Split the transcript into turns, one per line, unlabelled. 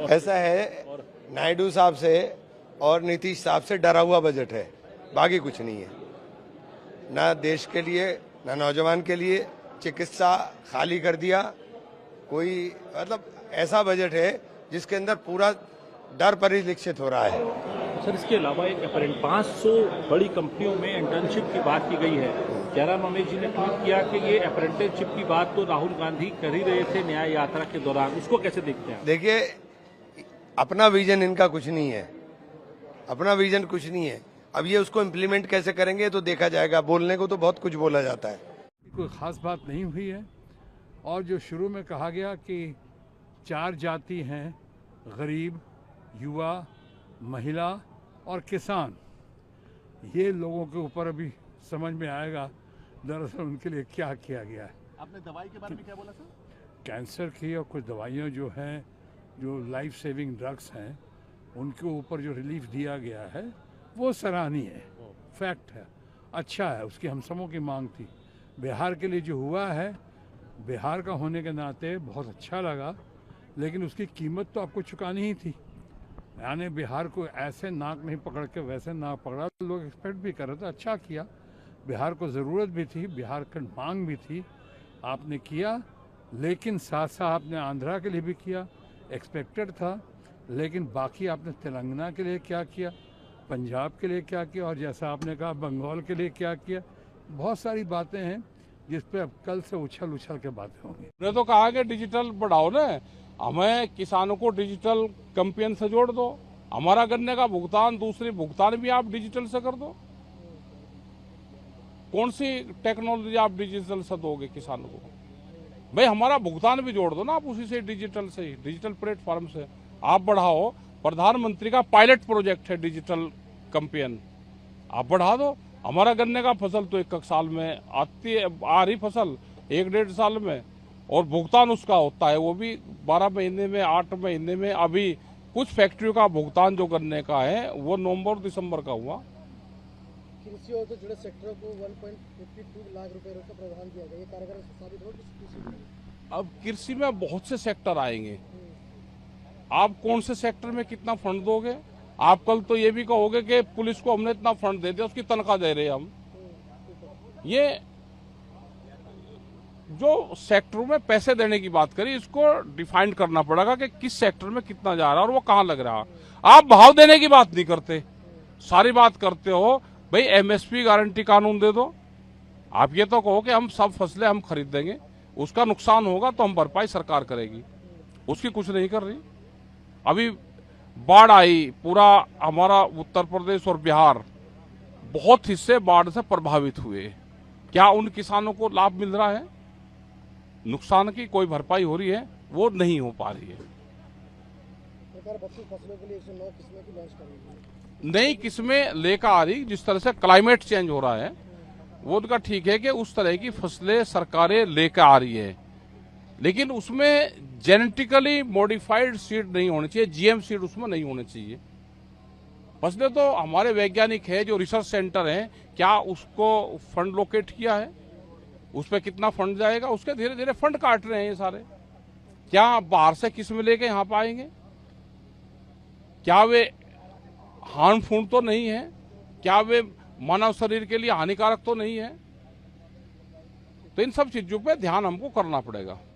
ऐसा है, नायडू साहब से और नीतीश साहब से डरा हुआ बजट है, बाकी कुछ नहीं है। ना देश के लिए, ना नौजवान के लिए। चिकित्सा खाली कर दिया, कोई मतलब ऐसा बजट है जिसके अंदर पूरा डर परिलक्षित हो रहा है।
सर, इसके अलावा एक अप्रैल 500 बड़ी कंपनियों में इंटर्नशिप की बात की गई है। जयराम रमेश जी ने ट्वीट किया कि ये अप्रेंटिसशिप की बात तो राहुल गांधी कर ही रहे थे न्याय यात्रा के दौरान, उसको कैसे देखते हैं?
देखिए, अपना विजन इनका कुछ नहीं है, अपना विजन कुछ नहीं है। अब ये उसको इम्प्लीमेंट कैसे करेंगे तो देखा जाएगा। बोलने को तो बहुत कुछ बोला जाता है।
कोई खास बात नहीं हुई है। और जो शुरू में कहा गया कि 4 जाति हैं, गरीब, युवा, महिला और किसान, ये लोगों के ऊपर अभी समझ में आएगा दरअसल उनके लिए क्या किया गया है।
आपने दवाई के बारे में क्या बोला सर?
कैंसर की और कुछ दवाइयाँ जो हैं, जो लाइफ सेविंग ड्रग्स हैं, उनके ऊपर जो रिलीफ दिया गया है वो सराहनीय है, फैक्ट है, अच्छा है, उसकी हम सबों की मांग थी। बिहार के लिए जो हुआ है, बिहार का होने के नाते बहुत अच्छा लगा, लेकिन उसकी कीमत तो आपको चुकानी ही थी। यानी बिहार को ऐसे नाक नहीं पकड़ के वैसे नाक पकड़ा, लोग एक्सपेक्ट भी कर रहे थे, अच्छा किया। बिहार को ज़रूरत भी थी, बिहार की मांग भी थी, आपने किया। लेकिन साथ साथ आपने आंध्रा के लिए भी किया, एक्सपेक्टेड था। लेकिन बाकी आपने तेलंगाना के लिए क्या किया, पंजाब के लिए क्या किया, और जैसा आपने कहा बंगाल के लिए क्या किया। बहुत सारी बातें हैं जिस पे अब कल से उछल उछल के बातें होंगी।
मैंने तो कहा कि डिजिटल बढ़ाओ ना, हमें किसानों को डिजिटल कैंपेन से जोड़ दो। हमारा गन्ने का भुगतान, दूसरी भुगतान भी आप डिजिटल से कर दो। कौन सी टेक्नोलॉजी आप डिजिटल से दोगे किसानों को? भाई हमारा भुगतान भी जोड़ दो ना आप उसी से, डिजिटल से ही, डिजिटल प्लेटफॉर्म से आप बढ़ाओ। प्रधानमंत्री का पायलट प्रोजेक्ट है डिजिटल कैंपेन, आप बढ़ा दो। हमारा गन्ने का फसल तो 1 साल में आती है, आ रही फसल 1-1.5 साल में, और भुगतान उसका होता है वो भी 12 महीने में, 8 महीने में। अभी कुछ फैक्ट्रियों का भुगतान जो गन्ने का है वो नवंबर दिसंबर का हुआ।
कृषि और जुड़े सेक्टरों को 1.52 लाख रुपए का प्रावधान किया गया, ये कारगर साबित हो कृषि?
अब कृषि में बहुत से सेक्टर आएंगे, आप कौन से सेक्टर में कितना फंड दोगे? आप कल तो ये भी कहोगे कि पुलिस को हमने इतना फंड दे दिया, उसकी तनख्वाह दे रहे हैं हम। ये जो सेक्टरों में पैसे देने की बात करी, इसको डिफाइन करना पड़ेगा कि किस सेक्टर में कितना जा रहा है और वो कहाँ लग रहा है। आप भाव देने की बात नहीं करते, सारी बात करते हो भाई एमएसपी गारंटी कानून दे दो। आप ये तो कहो कि हम सब फसलें हम खरीद देंगे, उसका नुकसान होगा तो हम भरपाई सरकार करेगी, उसकी कुछ नहीं कर रही। अभी बाढ़ आई, पूरा हमारा उत्तर प्रदेश और बिहार, बहुत हिस्से बाढ़ से प्रभावित हुए। क्या उन किसानों को लाभ मिल रहा है? नुकसान की कोई भरपाई हो रही है? वो नहीं हो पा रही है।
सरकार 32 फसलों के लिए 109 किस्में की लॉन्च करेगी।
नई किस्में लेकर आ रही, जिस तरह से क्लाइमेट चेंज हो रहा है वो उनका ठीक है कि उस तरह की फसलें सरकारें लेकर आ रही है, लेकिन उसमें जेनेटिकली मॉडिफाइड सीड नहीं होनी चाहिए, जीएम सीड उसमें नहीं होने चाहिए। फसलें तो हमारे वैज्ञानिक है जो रिसर्च सेंटर हैं, क्या उसको फंड लोकेट किया है? उस पर कितना फंड जाएगा? उसके धीरे धीरे फंड काट रहे हैं ये सारे। क्या बाहर से किस्म लेके यहाँ पे आएंगे? क्या वे हार्मफुल तो नहीं है? क्या वे मानव शरीर के लिए हानिकारक तो नहीं है? तो इन सब चीजों पे ध्यान हमको करना पड़ेगा।